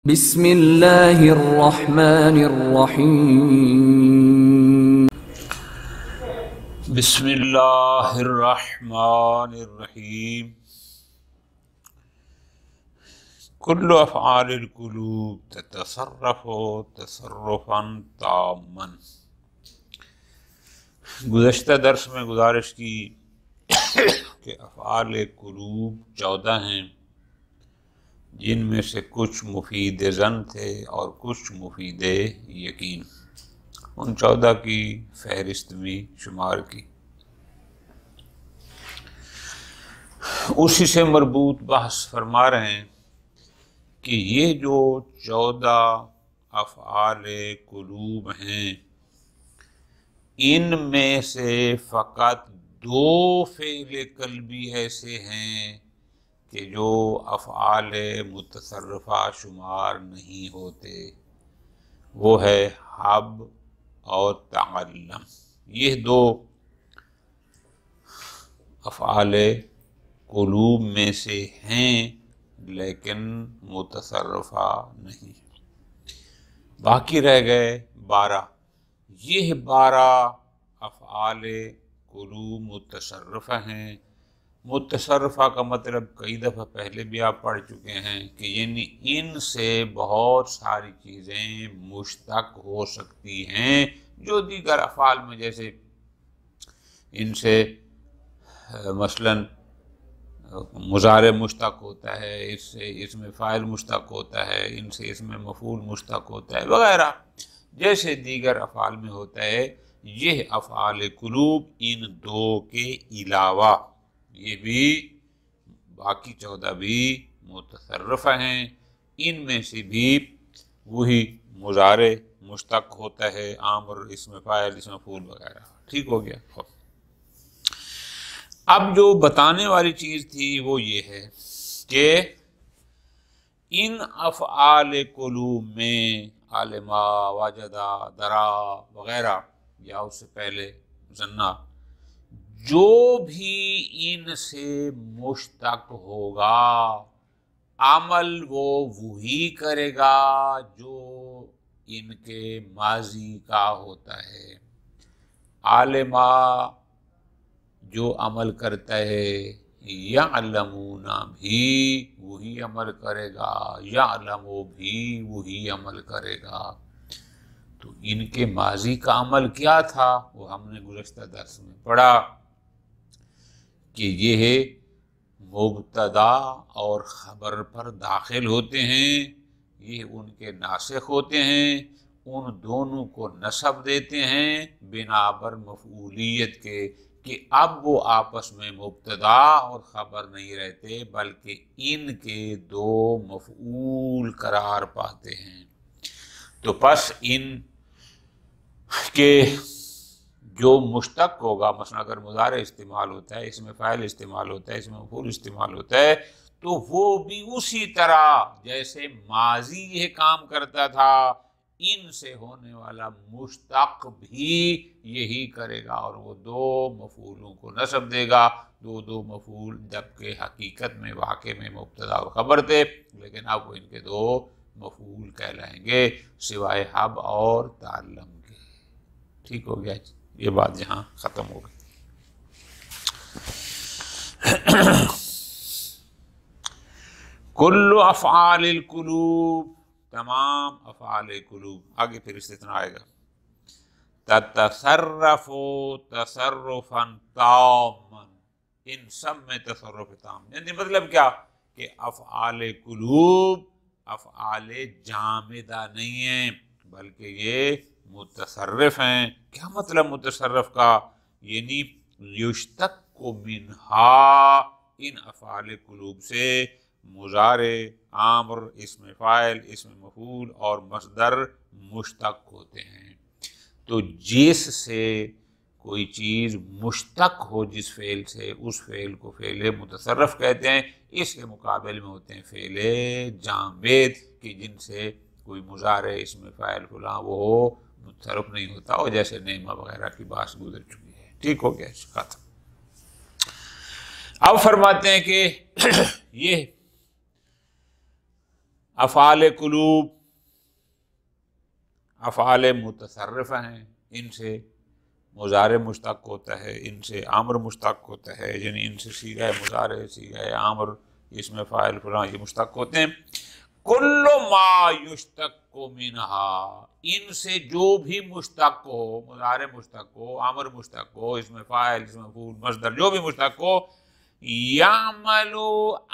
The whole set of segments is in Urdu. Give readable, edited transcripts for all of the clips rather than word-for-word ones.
بسم اللہ الرحمن الرحیم بسم اللہ الرحمن الرحیم کل افعال القلوب تتصرف تصرفا تاما۔ گزشتہ درس میں گزارش کی کہ افعال قلوب 14 ہیں، جن میں سے کچھ مفید ظن تھے اور کچھ مفید یقین۔ ان 14 کی فہرست بھی شمار کی۔ اسی سے مربوط بحث فرما رہے ہیں کہ یہ جو 14 افعال قلوب ہیں، ان میں سے فقط 2 فعل قلبی ایسے ہیں کہ جو افعال متصرفہ شمار نہیں ہوتے، وہ ہے حب اور تعلم۔ یہ 2 افعال قلوب میں سے ہیں لیکن متصرفہ نہیں۔ باقی رہ گئے 12۔ یہ 12 افعال قلوب متصرفہ ہیں۔ متصرفہ کا مطلب کئی دفعہ پہلے بھی آپ پڑھ چکے ہیں کہ یعنی ان سے بہت ساری چیزیں مشتق ہو سکتی ہیں جو دیگر افعال میں، جیسے ان سے مثلا مضارع مشتق ہوتا ہے، اس سے اسم فاعل مشتق ہوتا ہے، ان سے اسم مفعول مشتق ہوتا ہے وغیرہ، جیسے دیگر افعال میں ہوتا ہے۔ یہ افعال قلوب ان 2 کے علاوہ یہ بھی باقی 14 بھی متصرفہ ہیں۔ ان میں سے بھی وہی مضارع مشتق ہوتا ہے، امر، اسم فاعل، اسم مفعول وغیرہ۔ ٹھیک ہو گیا۔ اب جو بتانے والی چیز تھی وہ یہ ہے کہ ان افعال قلوب میں علما، وجدا، درا وغیرہ، یا اس سے پہلے ظنا، جو بھی ان سے مشتق ہوگا عمل وہ وہی کرے گا جو ان کے ماضی کا ہوتا ہے۔ علما جو عمل کرتا ہے، یعلمون بھی وہی عمل کرے گا، یعلمو بھی وہی عمل کرے گا۔ تو ان کے ماضی کا عمل کیا تھا وہ ہم نے گزشتہ درس میں پڑھا کہ یہ مبتدا اور خبر پر داخل ہوتے ہیں، یہ ان کے ناسخ ہوتے ہیں، ان دونوں کو نصب دیتے ہیں بنا پر مفعولیت کے، کہ اب وہ آپس میں مبتدا اور خبر نہیں رہتے بلکہ ان کے 2 مفعول قرار پاتے ہیں۔ تو پس ان کے جو مشتق ہوگا، مثلا اگر مضارع استعمال ہوتا ہے، اسم فاعل استعمال ہوتا ہے، اسم مفعول استعمال ہوتا ہے، تو وہ بھی اسی طرح جیسے ماضی یہ کام کرتا تھا، ان سے ہونے والا مشتق بھی یہی کرے گا، اور وہ 2 مفعولوں کو نصب دے گا۔ 2 مفعول، جبکہ حقیقت میں واقع میں مبتدا و خبر تھے، لیکن اب وہ ان کے 2 مفعول کہلائیں گے سوائے حب اور تعلم کے۔ ٹھیک ہو گیا؟ یہ بات یہاں ختم ہو گئی۔ کل افعال القلوب، تمام افعال قلوب، آگے پھر استثناء آئے گا، تتصرف تصرفا تاما، ان سب میں تصرف تام، یعنی مطلب کیا کہ افعال قلوب افعال جامدہ نہیں ہیں بلکہ یہ متصرف ہیں۔ کیا مطلب متصرف کا؟ یعنی یشتق منہا، ان افعال قلوب سے مضارع، امر، اسم فاعل، اسم مفعول اور مصدر مشتق ہوتے ہیں۔ تو جس سے کوئی چیز مشتق ہو جس فعل سے، اس فعل کو فعل متصرف کہتے ہیں۔ اس کے مقابل میں ہوتے ہیں فعل جامد کہ جن سے کوئی مضارع، اسم فاعل فلاں وہ متصرف نہیں ہوتا، اور جیسے نعمہ وغیرہ کی بات گزر چکی ہے۔ ٹھیک ہو گیا؟ ختم۔ اب فرماتے ہیں کہ یہ افعال قلوب افعال متصرف ہیں، ان سے مضارع مشتق ہوتا ہے، ان سے امر مشتق ہوتا ہے، یعنی ان سے صیغہ مضارع، صیغہ امر، اس میں فاعل فلاں یہ مشتق ہوتے ہیں۔ کل ما یشتق منہا، ان سے جو بھی مشتق ہو، مضارع مشتق ہو، امر مشتق ہو، اس میں فاعل، اس میں مفعول، مصدر، جو بھی مشتق ہو، یعمل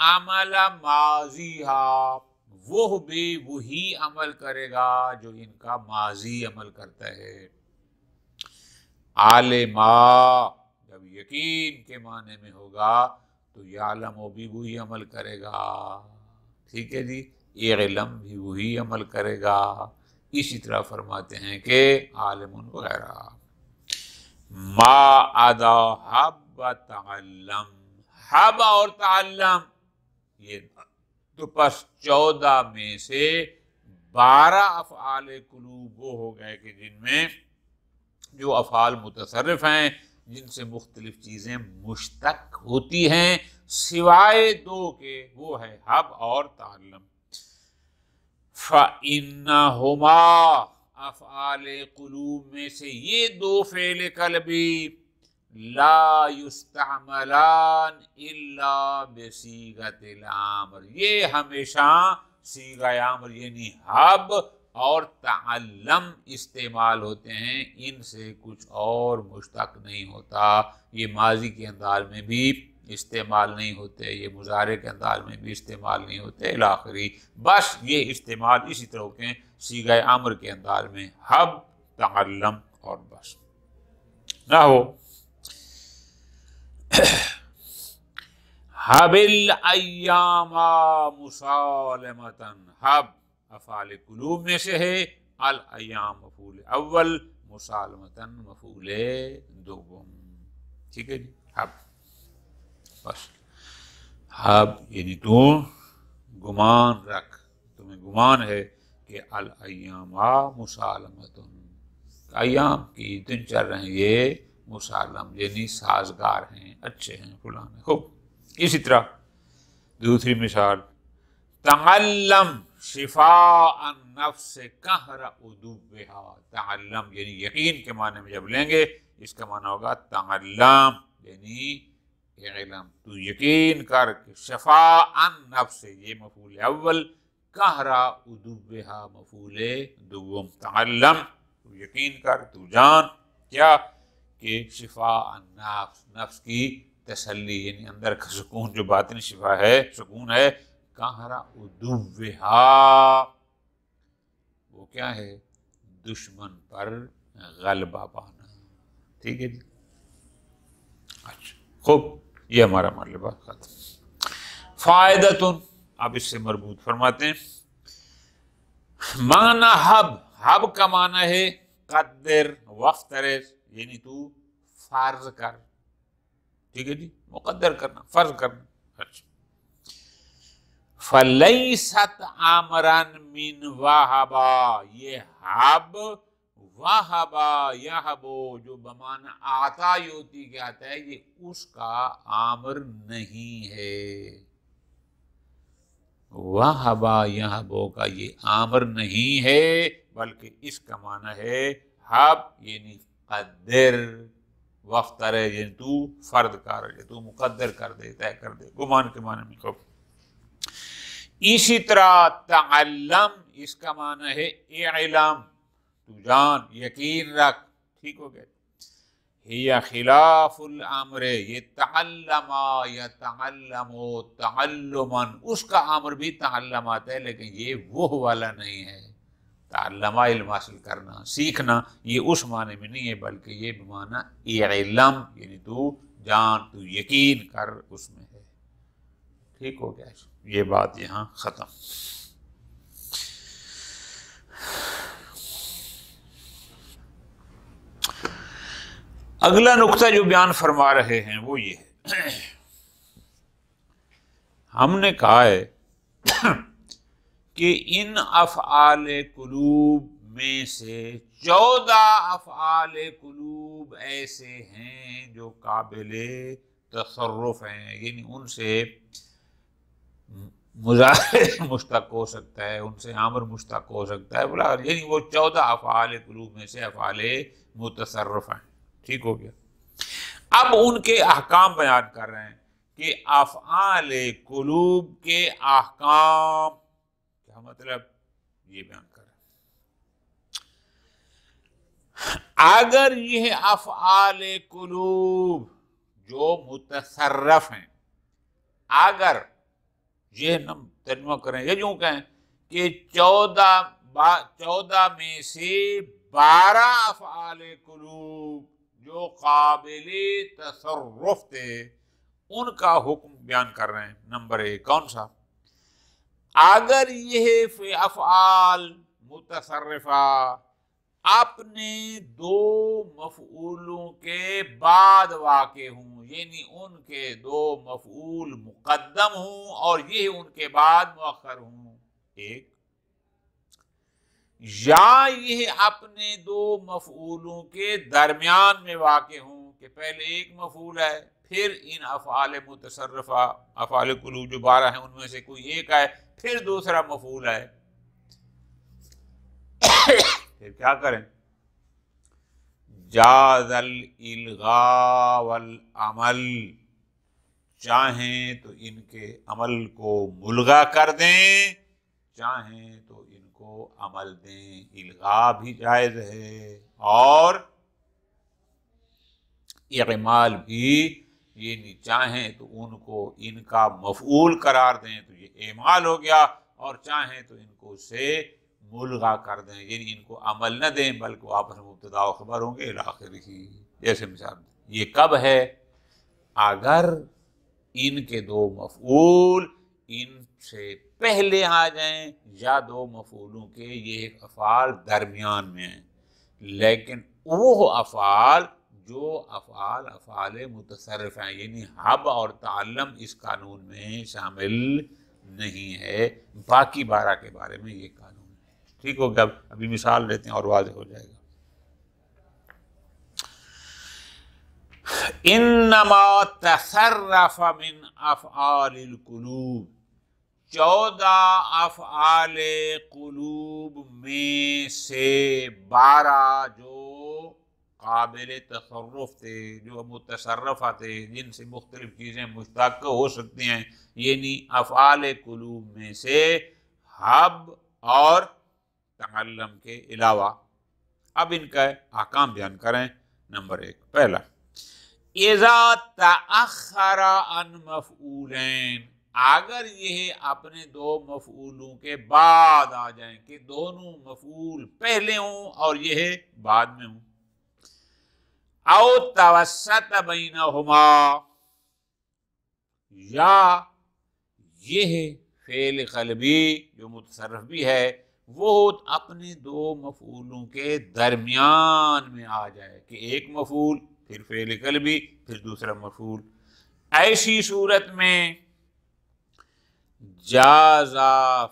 عمل ماضیہا، وہ بھی وہی عمل کرے گا جو ان کا ماضی عمل کرتا ہے۔ عالما جب یقین کے معنی میں ہوگا تو یعلم بھی وہی عمل کرے گا، ٹھیک ہے جی، علم بھی وہی عمل کرے گا۔ اسی طرح فرماتے ہیں کہ عالم وغیرہ۔ ما عدا حب و تعلم، حب اور تعلم، یہ تو پس 14 میں سے 12 افعال قلوب وہ ہو گئے کہ جن میں جو افعال متصرف ہیں، جن سے مختلف چیزیں مشتق ہوتی ہیں، سوائے 2 کے، وہ ہے حب اور تعلم۔ فَإِنَّهُمَا، افعال قلوب میں سے یہ 2 فعل قلبی، لا یستعملان الا بصیغۃ الامر، یہ ہمیشہ صیغہ امر یعنی حب اور تعلم استعمال ہوتے ہیں، ان سے کچھ اور مشتق نہیں ہوتا۔ یہ ماضی کے انداز میں بھی استعمال نہیں ہوتے، یہ مضارع کے انداز میں بھی استعمال نہیں ہوتے، الاخری بس یہ استعمال اسی طرح کے صیغہ امر کے انداز میں حب، تعلم اور بس نہ ہو۔ حب الایام مسالمتن، حب افعال قلوب میں سے ہے، الایام مفعول اول، مسالمتن مفعول دوم، ٹھیک ہے جی، حب بس۔ حب یعنی تو گمان رکھ، تمہیں گمان ہے کہ الایام مسالمتن، ایام کی دن چل رہے ہیں یہ مسالم یعنی سازگار ہیں، اچھے ہیں، فلاں خوب۔ اسی طرح دوسری مثال، تعلم شفاء النفس قہر عدوها، تعلم یعنی یقین کے معنی میں جب لیں گے اس کا معنی ہوگا تعلم یعنی علم، تو یقین کر کہ شفاء النفس یہ مفعول اول، قہر عدوها مفعول دوم، تعلم تو یقین کر، تو جان کیا کہ شفاء النفس، نفس کی تسلی یعنی اندر کا سکون، جو باطن شفا ہے، سکون ہے، قہر عدوها وہ کیا ہے، دشمن پر غلبہ پانا، ٹھیک ہے جی، اچھا خوب، یہ ہمارا مطلب ختم۔ فائدتن، اب اس سے مربوط فرماتے ہیں، معنی حب، حب کا معنی ہے قدر وفترض، یعنی تو فرض کر، ٹھیک ہے جی، مقدر کرنا، فرض کرنا، اچھا۔ فَلَيْسَتْ عَمْرًا مِّن وَهَبَا، یہ حب وَهَبَا یَحْبُ جو بمعنی آتا ہوتی کیا آتا ہے، یہ اس کا عامر نہیں ہے، وَهَبَا یَحْبُ کا یہ عامر نہیں ہے، بلکہ اس کا معنی ہے حب یعنی قدر، وفتر یعنی تو فرد کر، تو مقدر کر دے، طے کر دے، گمان کے معنی میں خوب۔ اسی طرح تعلم اس کا معنی ہے علم، تو جان، یقین رکھ، ٹھیک ہو گیا۔ ہی خلاف الامر، یہ تعلم یا تعلم تعلما، اس کا امر بھی تعلم آتا ہے لیکن یہ وہ والا نہیں ہے، تعلم علم حاصل کرنا، سیکھنا، یہ اس معنی میں نہیں ہے بلکہ یہ بمعنی علم یعنی تو جان، تو یقین کر اس میں ہے، ٹھیک ہو گیا، یہ بات یہاں ختم۔ اگلا نقطہ جو بیان فرما رہے ہیں وہ یہ ہے، ہم نے کہا ہے کہ ان افعال قلوب میں سے 14 افعال قلوب ایسے ہیں جو قابل تصرف ہیں، یعنی ان سے مضارع مشتق ہو سکتا ہے، ان سے امر مشتق ہو سکتا ہے، بولا یعنی وہ 14 افعال قلوب میں سے افعال متصرف ہیں. ٹھیک ہو گیا. اب ان کے احکام بیان کر رہے ہیں کہ افعال قلوب کے احکام کیا مطلب، یہ بیان کر رہے ہیں. اگر یہ افعال قلوب جو متصرف ہیں، اگر یہ ترجمہ کریں یا یوں کہیں کہ 14 میں سے 12 افعال قلوب جو قابل تصرف تھے ان کا حکم بیان کر رہے ہیں. نمبر 1 کون سا؟ اگر یہ افعال متصرفہ اپنے 2 مفعولوں کے بعد واقع ہوں، یعنی ان کے 2 مفعول مقدم ہوں اور یہ ان کے بعد مؤخر ہوں، ایک، یا یہ اپنے 2 مفعولوں کے درمیان میں واقع ہوں کہ پہلے ایک مفعول ہے، پھر ان افعال متصرفہ افعال قلوب جو 12 ہیں ان میں سے کوئی ایک ہے، پھر دوسرا مفعول ہے. پھر کیا کریں؟ جاز الالغاء والعمل، چاہیں تو ان کے عمل کو ملغا کر دیں، چاہیں تو ان کو عمل دیں. الغاء بھی جائز ہے اور اعمال بھی، یہ چاہیں تو ان کو ان کا مفعول قرار دیں تو یہ اعمال ہو گیا، اور چاہیں تو ان کو سے ملغا کر دیں، یعنی ان کو عمل نہ دیں بلکہ وہ آپس میں مبتدا و خبر ہوں گے الاخر ہی. جیسے مثال یہ کب ہے؟ اگر ان کے 2 مفعول ان سے پہلے آ جائیں یا 2 مفعولوں کے یہ افعال درمیان میں ہیں، لیکن وہ افعال جو افعال متصرف ہیں، یعنی حب اور تعلم اس قانون میں شامل نہیں ہے. باقی 12 کے بارے میں یہ قانون ہے. ٹھیک ہو گیا. ابھی مثال لیتے ہیں اور واضح ہو جائے گا. انما تصرف من افعال القلوب، 14 افعال قلوب میں سے 12 جو قابل تصرف تھے، جو متصرفہ تھے، جن سے مختلف چیزیں مشتق ہو سکتی ہیں، یعنی افعال قلوب میں سے حب اور تعلم کے علاوہ. اب ان کا احکام بیان کریں. نمبر 1 پہلا، اذا تأخر عن مفعولین، اگر یہ اپنے 2 مفعولوں کے بعد آ جائیں کہ دونوں مفعول پہلے ہوں اور یہ بعد میں ہوں، او توسط بینہما، یا یہ فعل قلبی جو متصرف بھی ہے وہ اپنے 2 مفعولوں کے درمیان میں آ جائے کہ ایک مفعول پھر فعل قلبی پھر دوسرا مفعول. ایسی صورت میں جاز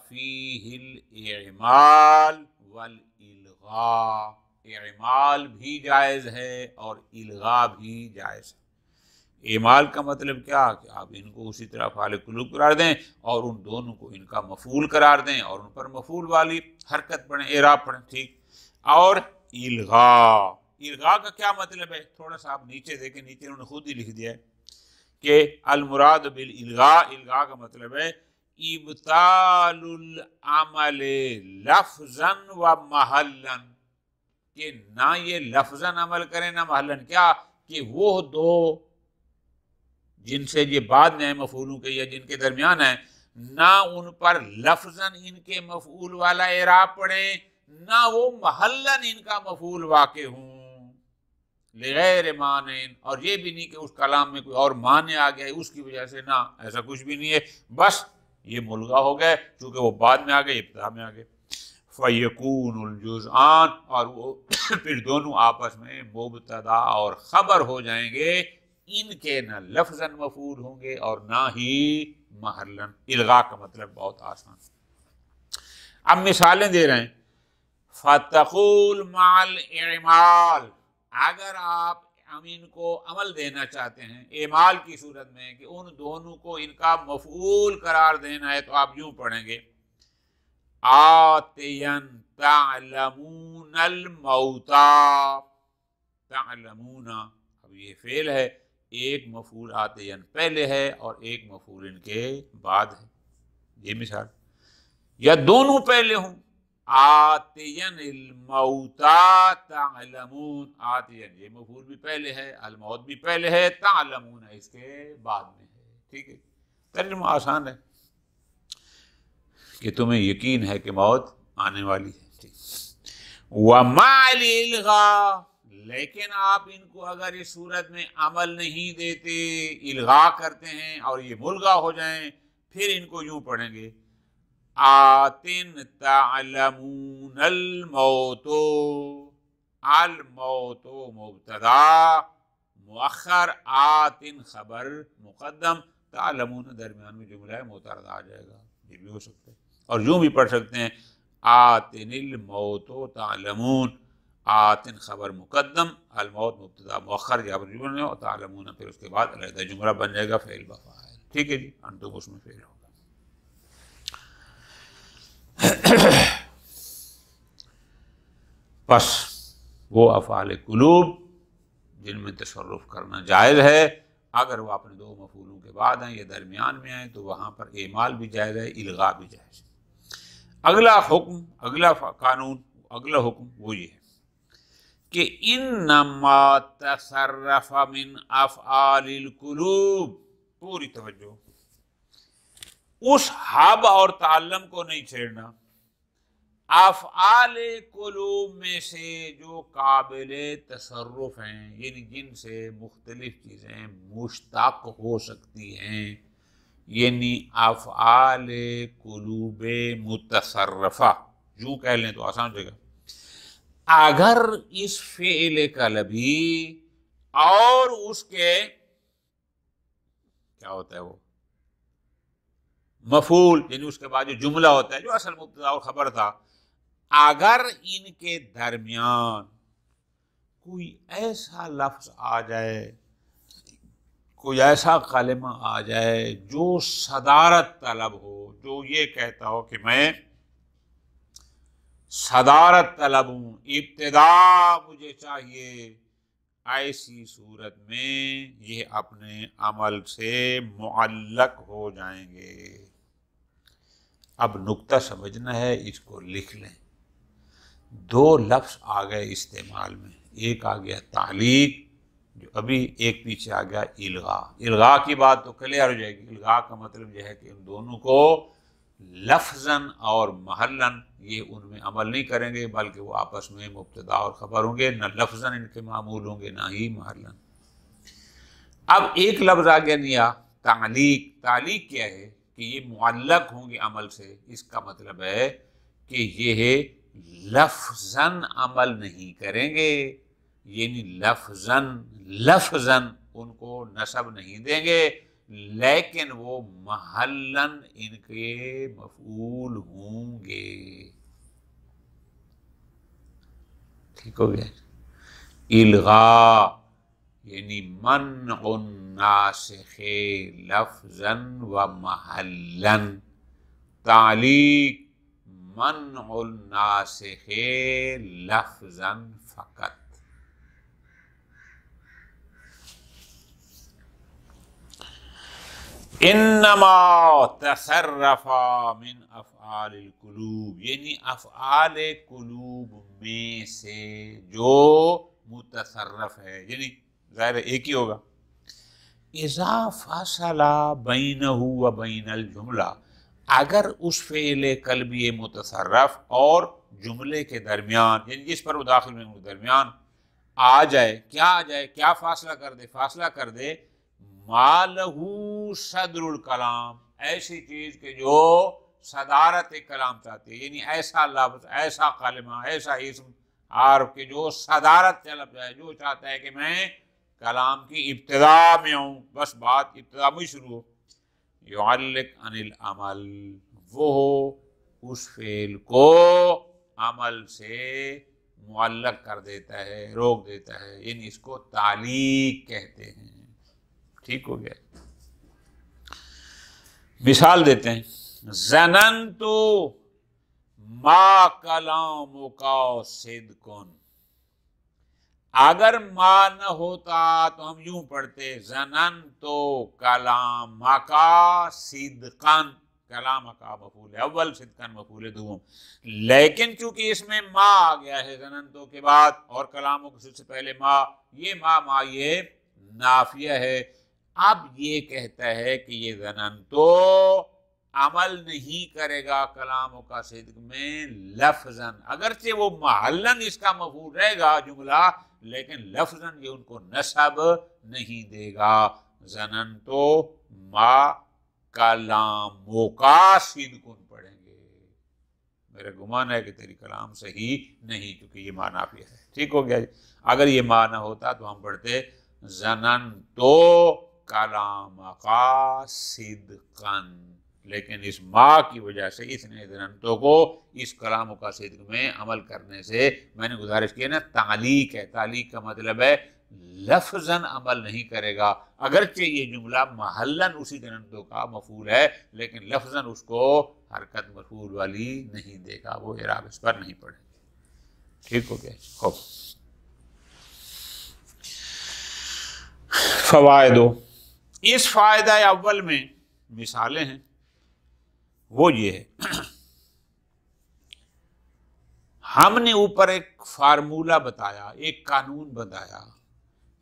فیہ الاعمال والالغاء، اعمال بھی جائز ہے اور الغاء بھی جائز ہے. اعمال کا مطلب کیا کہ آپ ان کو اسی طرح افعال قلوب قرار دیں اور ان دونوں کو ان کا مفعول قرار دیں اور ان پر مفعول والی حرکت پڑھیں، اعراب پڑھیں. ٹھیک. اور الغاء، الغاء کا کیا مطلب ہے؟ تھوڑا سا آپ نیچے دیکھیں، نیچے انہوں نے خود ہی لکھ دیا ہے کہ المراد بالالغاء، الغاء کا مطلب ہے ابطال العمل لفظا و محلا، کہ نہ یہ لفظا عمل کریں نہ محلا. کیا کہ وہ 2 جن سے یہ بعد میں مفعولوں کے یا جن کے درمیان ہیں، نہ ان پر لفظاً ان کے مفعول والا اعراب پڑھیں، نہ وہ محلاً ان کا مفعول واقع ہوں لغیر مانع، اور یہ بھی نہیں کہ اس کلام میں کوئی اور معنی آ گیا ہے اس کی وجہ سے، نہ ایسا کچھ بھی نہیں ہے، بس یہ ملغا ہو گئے چونکہ وہ بعد میں آ گئے، ابتدا میں آ گئے. فَيَكُونُ الْجُزْآنُ، اور وہ پھر دونوں آپس میں مبتدا اور خبر ہو جائیں گے، ان کے نہ لفظاً مفعول ہوں گے اور نہ ہی محلاً. الغاء کا مطلب بہت آسان. اب مثالیں دے رہے ہیں. فَتَقُولُ مَعَ الْإِعْمَالِ، اگر آپ ہم ان کو عمل دینا چاہتے ہیں اعمال کی صورت میں کہ ان دونوں کو ان کا مفعول قرار دینا ہے، تو آپ یوں پڑھیں گے آتین تعلمون الموتا، تعلمون، اب یہ فعل ہے، ایک مفعول آتین پہلے ہے اور ایک مفعول ان کے بعد ہے، یہ مثال، یا دونوں پہلے ہوں، آتین الموتا تعلمون، آتین یہ مفعول بھی پہلے ہے، الموت بھی پہلے ہے، تعلمون اس کے بعد میں ہے، ٹھیک ہے، ترجمہ آسان ہے کہ تمہیں یقین ہے کہ موت آنے والی ہے، ٹھیک۔ وَمَعَ الْإِلْغَاءِ، لیکن آپ ان کو اگر اس صورت میں عمل نہیں دیتے، الغاء کرتے ہیں اور یہ ملغا ہو جائیں، پھر ان کو یوں پڑھیں گے آتن تعلمون الموت، الموت مبتدا مؤخر، آتن خبر مقدم، تعلمون درمیان میں جملہ معترض آ جائے گا، یہ بھی ہو سکتا ہے، اور یوں بھی پڑھ سکتے ہیں آتن الموت تعلمون، آتن خبر مقدم، الموت مبتدا مؤخر یا جملہ، اور تعلمون پھر اس کے بعد علیحدہ جملہ بن جائے گا فعل بفاعل، ٹھیک ہے جی، انتم اس میں فعل ہوگا۔ پس وہ افعال قلوب جن میں تصرف کرنا جائز ہے، اگر وہ اپنے دو مفعولوں کے بعد ہیں یا درمیان میں ہیں تو وہاں پر اعمال بھی جائز ہے، الغاء بھی جائز ہے۔ اگلا حکم، اگلا قانون، اگلا حکم وہ یہ ہے کہ انما تصرف من افعال القلوب، پوری توجہ، اس حب اور تعلم کو نہیں چھیڑنا، افعال قلوب میں سے جو قابل تصرف ہیں، یعنی جن سے مختلف چیزیں مشتق ہو سکتی ہیں، یعنی افعال قلوب متصرفہ، یوں کہہ لیں تو آسان ہو جائے گا، اگر اس فعل قلبی اور اس کے کیا ہوتا ہے وہ مفعول، یعنی اس کے بعد جو جملہ ہوتا ہے جو اصل مبتدا اور خبر تھا، اگر ان کے درمیان کوئی ایسا لفظ آ جائے، کوئی ایسا کلمہ آ جائے جو صدارت طلب ہو، جو یہ کہتا ہو کہ میں صدارت طلب ہوں، ابتدا مجھے چاہیے، ایسی صورت میں یہ اپنے عمل سے معلق ہو جائیں گے۔ اب نکتہ سمجھنا ہے، اس کو لکھ لیں، دو لفظ آ گئے استعمال میں، ایک آ گیا تعلیق جو ابھی، ایک پیچھے آ گیا الغاء۔ الغاء کی بات تو کلیئر ہو جائے گی، الغاء کا مطلب یہ ہے کہ ان دونوں کو لفظاً اور محلاً یہ ان میں عمل نہیں کریں گے، بلکہ وہ آپس میں مبتدا اور خبر ہوں گے، نہ لفظاً ان کے معمول ہوں گے نہ ہی محلاً۔ اب ایک لفظ آ گیا نیا تعلیق، تعلیق کیا ہے کہ یہ معلق ہوں گے عمل سے، اس کا مطلب ہے کہ یہ لفظاً عمل نہیں کریں گے، یعنی لفظاً ان کو نسب نہیں دیں گے، لیکن وہ محلاً ان کے مفعول ہوں گے، ٹھیک ہو گیا۔ الغاء یعنی منع الناسخ لفظاً و محلاً، تعلیق منع الناسخ لفظاً فقط۔ انما تصرف من افعال القلوب، یعنی افعال قلوب میں سے جو متصرف ہے، یعنی ظاہر ایک ہی ہوگا، اذا فاصل بینہ و بین الجملہ، اگر اس فعل قلبی متصرف اور جملے کے درمیان، یعنی جس پر وہ داخل میں درمیان آ جائے، کیا آ جائے، کیا فاصلہ کر دے، فاصلہ کر دے ما لہو صدر الکلام، ایسی چیز کہ جو صدارت کلام چاہتی ہے، یعنی ایسا لفظ، ایسا کلمہ، ایسا اسم حرف کہ جو صدارت طلب جائے، جو چاہتا ہے کہ میں کلام کی ابتدا میں ہوں، بس بات ابتدا میں شروع ہو، یعلق عن العمل، وہ اس فعل کو عمل سے معلق کر دیتا ہے، روک دیتا ہے، یعنی اس کو تعلیق کہتے ہیں۔ ٹھیک ہو گیا؟ مثال دیتے ہیں، ظننت ما کلامک صدق، اگر ما نہ ہوتا تو ہم یوں پڑھتے ظننت کلامک صدقا، کلامک مفعول اول، صدقا مفعول دوم، لیکن چونکہ اس میں ما آ گیا ہے ظننتو کے بعد اور کلامک سے پہلے ما، یہ ما یہ نافیہ ہے۔ اب یہ کہتا ہے کہ یہ ظننتو عمل نہیں کرے گا کلاموں کا صدق میں لفظاً، اگرچہ وہ محلاً اس کا مفعول رہے گا جملہ، لیکن لفظاً یہ ان کو نصب نہیں دے گا۔ ظننتو ما کلاموں کا صدق پڑھیں گے، میرا گمان ہے کہ تیری کلام صحیح نہیں، کیونکہ یہ ما نافیہ ہے۔ ٹھیک ہو گیا جی؟ اگر یہ ما نہ ہوتا تو ہم پڑھتے ظننتو کلامک صدقا، لیکن اس ما کی وجہ سے اس نے ظننتو کو اس کلام کا صدق میں عمل کرنے سے، میں نے گزارش کی ہے نا، تعلیق ہے۔ تعلیق کا مطلب ہے لفظاً عمل نہیں کرے گا، اگرچہ یہ جملہ محلاً اسی ظننتو کا مفعول ہے، لیکن لفظاً اس کو حرکت مفعول والی نہیں دے گا، وہ اعراب اس پر نہیں پڑے گا۔ ٹھیک ہو گیا؟ خوب، فوائد اس فائدہ اول میں مثالیں ہیں، وہ یہ ہے، ہم نے اوپر ایک فارمولہ بتایا، ایک قانون بتایا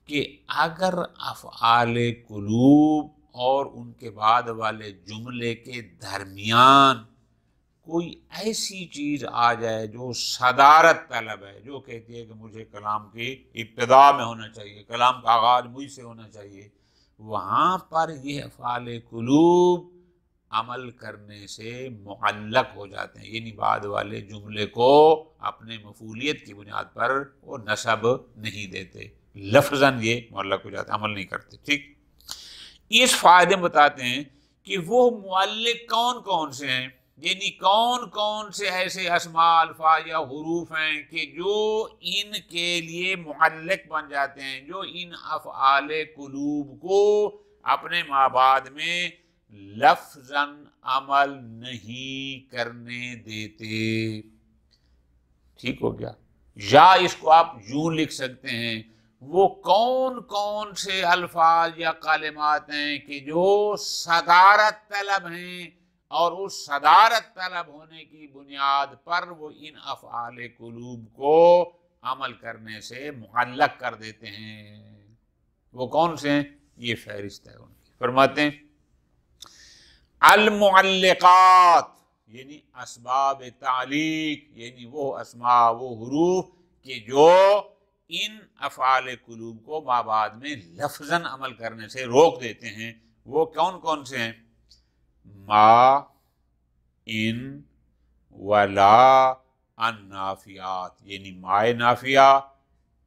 کہ اگر افعال قلوب اور ان کے بعد والے جملے کے درمیان کوئی ایسی چیز آ جائے جو صدارت طلب ہے، جو کہتی ہے کہ مجھے کلام کی ابتدا میں ہونا چاہیے، کلام کا آغاز مجھ سے ہونا چاہیے، وہاں پر یہ افعال قلوب عمل کرنے سے معلق ہو جاتے ہیں، یعنی بعد والے جملے کو اپنے مفعولیت کی بنیاد پر وہ نصب نہیں دیتے، لفظاً یہ معلق ہو جاتے، عمل نہیں کرتے۔ ٹھیک، اس فائدے میں بتاتے ہیں کہ وہ معلق کون کون سے ہیں، یعنی کون کون سے ایسے اسماء، الفاظ یا حروف ہیں کہ جو ان کے لیے معلق بن جاتے ہیں، جو ان افعال قلوب کو اپنے مابعد میں لفظاً عمل نہیں کرنے دیتے۔ ٹھیک ہو گیا؟ یا اس کو آپ یوں لکھ سکتے ہیں، وہ کون کون سے الفاظ یا کلمات ہیں کہ جو صدارت طلب ہیں اور اس صدارت طلب ہونے کی بنیاد پر وہ ان افعال قلوب کو عمل کرنے سے معلق کر دیتے ہیں، وہ کون سے ہیں؟ یہ فہرست ہے ان کی۔ فرماتے ہیں المعلقات، یعنی اسباب تعلیق، یعنی وہ اسماء، وہ حروف کہ جو ان افعال قلوب کو مابعد میں لفظاً عمل کرنے سے روک دیتے ہیں، وہ کون کون سے ہیں؟ ما، ان، ولا، النافیات، یعنی مائے نافیہ،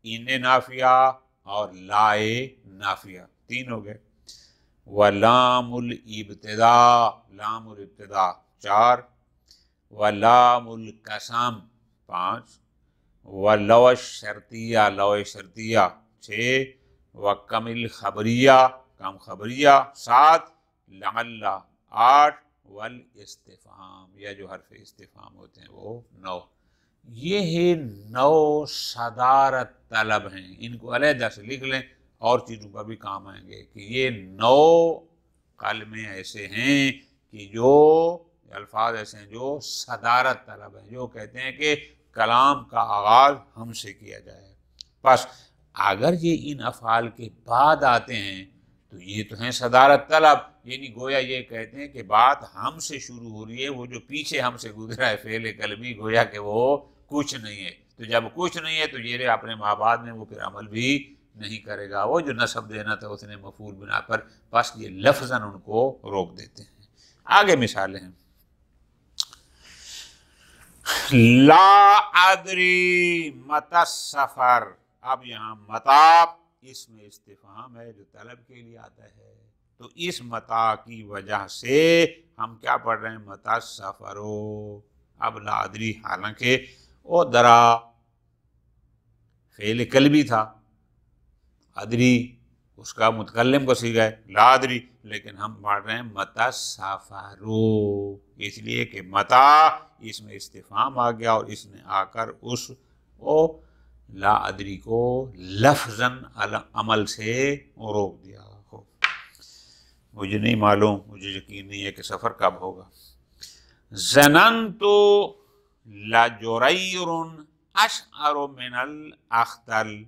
ان نافیہ اور لائے نافیہ، تین ہو گئے۔ ولام الابتداء، لام الابتداء، چار۔ ولام القسم، پانچ۔ ولو الشرطیہ، لو شرطیہ، چھ۔ وکم الخبریہ، کم خبریہ، سات۔ لعل، آٹھ۔ والاستفہام، یا جو حرف استفہام ہوتے ہیں وہ 9۔ یہ ہے 9 صدارت طلب ہیں، ان کو علیحدہ سے لکھ لیں، اور چیزوں کا بھی کام آئیں گے کہ یہ 9 کلمے ایسے ہیں کہ جو الفاظ ایسے ہیں جو صدارت طلب ہیں، جو کہتے ہیں کہ کلام کا آغاز ہم سے کیا جائے۔ بس اگر یہ ان افعال کے بعد آتے ہیں تو یہ تو ہیں صدارت طلب، یعنی گویا یہ کہتے ہیں کہ بات ہم سے شروع ہو رہی ہے، وہ جو پیچھے ہم سے گزرا ہے فعل قلبی، گویا کہ وہ کچھ نہیں ہے، تو جب کچھ نہیں ہے تو یہ اپنے مابعد میں وہ پھر عمل بھی نہیں کرے گا، وہ جو نصب دینا تھا اس نے مفعول بنا پر، بس یہ لفظاً ان کو روک دیتے ہیں۔ آگے مثالیں ہیں، لا ادری متی السفر، اب یہاں متا اس میں استفہام ہے جو طلب کے لیے آتا ہے، تو اس متا کی وجہ سے ہم کیا پڑھ رہے ہیں؟ متی السفر۔ اب لا ادری، حالانکہ او درا فعل قلبی تھا، ادری اس کا متکلم کو صیغہ ہے لا ادری، لیکن ہم پڑھ رہے ہیں متا سافرو، اس لیے کہ متا اس میں استفہام آ گیا اور اس نے آ کر اس لا ادری کو لفظاً عمل سے روک دیا ہو۔ مجھے نہیں معلوم، مجھے یقین نہیں ہے کہ سفر کب ہوگا۔ ظننت لجریر اشعر من الاخطل،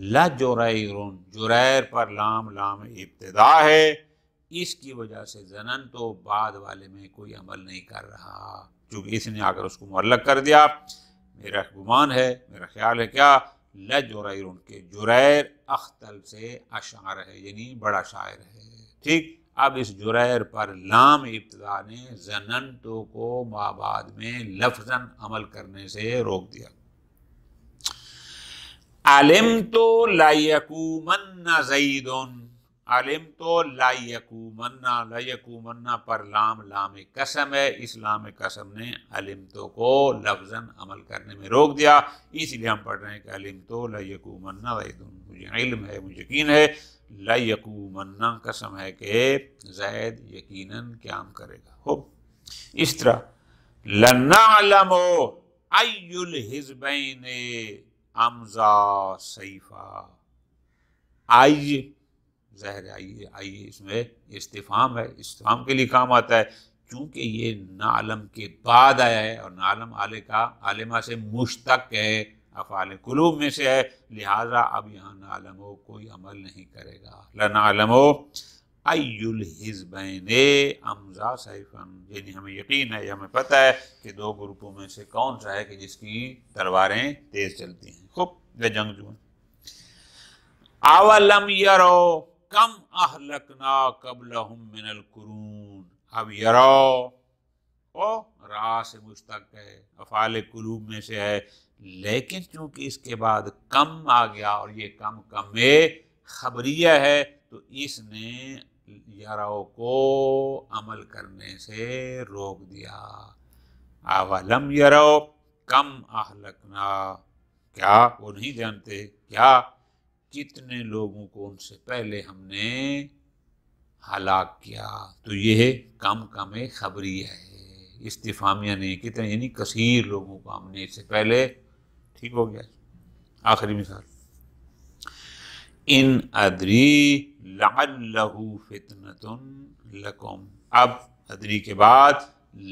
لجریر، جریر پر لام ابتدا ہے، اس کی وجہ سے ظنن تو بعد والے میں کوئی عمل نہیں کر رہا، چونکہ اس نے آ کر اس کو معلق کر دیا۔ میرا گمان ہے، میرا خیال ہے کیا، لجریر کے جریر اختل سے اشعر ہے، یعنی بڑا شاعر ہے، ٹھیک۔ اب اس جریر پر لام ابتدا نے ظننتو کو بعد میں لفظاً عمل کرنے سے روک دیا۔ علمتو لا یقومن زید، علمتو لا یقومن پر لام قسم ہے، اس لام قسم نے علمتو کو لفظاً عمل کرنے میں روک دیا، اس لیے ہم پڑھ رہے ہیں کہ علمتو لا یقومن زید، مجھے علم ہے، مجھے یقین ہے، لا یقومن قسم ہے کہ زید یقیناً قیام کرے گا۔ ہو اس طرح لنعلم ای الحزبین امضا سیفا، آئی ظاہر آئی اس میں استفہام ہے، استفہام کے لیے کام آتا ہے، چونکہ یہ نعلم کے بعد آیا ہے اور نعلم عالمہ سے مشتق ہے، افعال قلوب میں سے ہے، لہٰذا اب یہاں نعلم کوئی عمل نہیں کرے گا۔ لنعلم ای الحزبین امضا سیفا، یعنی ہمیں یقین ہے، ہمیں پتہ ہے کہ دو گروپوں میں سے کون سا ہے کہ جس کی تلواریں تیز چلتی ہیں۔ خوب یہ جنگجو ہیں۔ اولم یرو کم اہلکنا قبلہم من القرون، اب یرو را سے مشتق ہے، افعال قلوب میں سے ہے، لیکن چونکہ اس کے بعد کم آ گیا اور یہ کم خبریہ ہے تو اس نے یرو کو عمل کرنے سے روک دیا۔ اولم یرو کم اہلکنا، کیا وہ نہیں جانتے کیا کتنے لوگوں کو ان سے پہلے ہم نے ہلاک کیا، تو یہ کم خبریہ ہے، استفہامیہ نہیں، کتنے یعنی کثیر لوگوں کو ہم نے اس سے پہلے، ٹھیک ہو گیا۔ آخری مثال، ان ادری لعلہ فتنۃ لکم، اب ادری کے بعد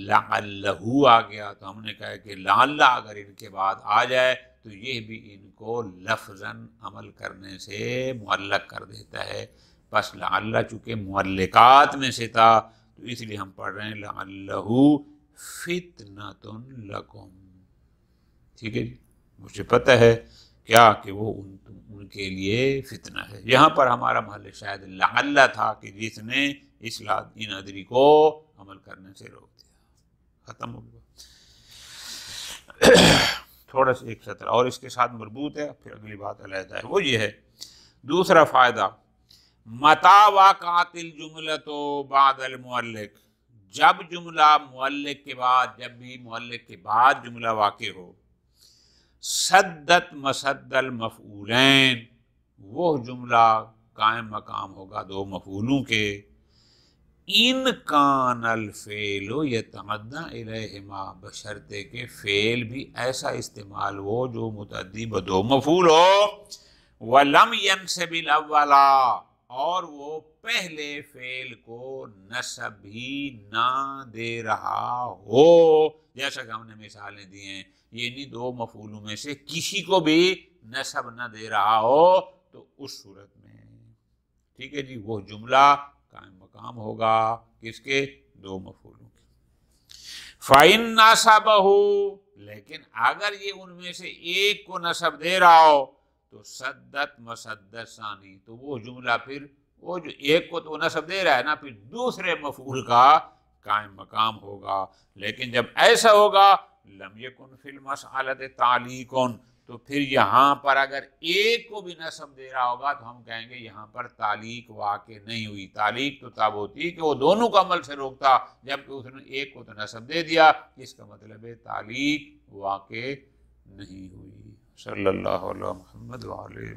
لعلہ آ گیا تو ہم نے کہا کہ لعلہ اگر ان کے بعد آ جائے تو یہ بھی ان کو لفظاً عمل کرنے سے معلق کر دیتا ہے، بس لعلہ چونکہ معلقات میں سے تھا تو اس لیے ہم پڑھ رہے ہیں لعلہ فتنۃ لکم، ٹھیک ہے جی، مجھے پتہ ہے کیا کہ وہ ان کے لیے فتنہ ہے۔ یہاں پر ہمارا محل شاید لعلہ تھا کہ جس نے ان ادری کو عمل کرنے سے روک دیا، ختم ہو گیا۔ تھوڑا سا ایک سطر اور اس کے ساتھ مربوط ہے، پھر اگلی بات علیحدہ ہے، وہ یہ ہے دوسرا فائدہ، متا وقعت الجملۃ بعد المعلق، جب جملہ معلق کے بعد، جب بھی معلق کے بعد جملہ واقع ہو، سدت مسد المفعولین، وہ جملہ قائم مقام ہوگا دو مفعولوں کے، ان کان الفعل یتعدی الیہما، بشرطے کہ فعل بھی ایسا استعمال ہو جو متعدی بدو مفعول ہو، ولم ینصب الاولا، اور وہ پہلے فعل کو نصب بھی نہ دے رہا ہو، جیسا کہ ہم نے مثالیں دی ہیں، یعنی دو مفعولوں میں سے کسی کو بھی نصب نہ دے رہا ہو، تو اس صورت میں ٹھیک ہے جی وہ جملہ قائم مقام ہوگا کس کے؟ دو مفعولوں کے۔ فَإِن نَصَبَهُ، لیکن اگر یہ ان میں سے ایک کو نصب دے رہا ہو تو سدت مسد ثانی، تو وہ جملہ پھر وہ جو ایک کو تو نصب دے رہا ہے نا، پھر دوسرے مفعول کا قائم مقام ہوگا، لیکن جب ایسا ہوگا لم یکن فی المسألۃ تعلیق، تو پھر یہاں پر اگر ایک کو بھی نصب دے رہا ہوگا تو ہم کہیں گے یہاں پر تعلیق واقع نہیں ہوئی۔ تعلیق تو تب ہوتی کہ وہ دونوں کو عمل سے روکتا، جبکہ اس نے ایک کو تو نصب دے دیا، اس کا مطلب ہے تعلیق واقع نہیں ہوئی۔ صلی اللہ علیہ محمد وعلیہ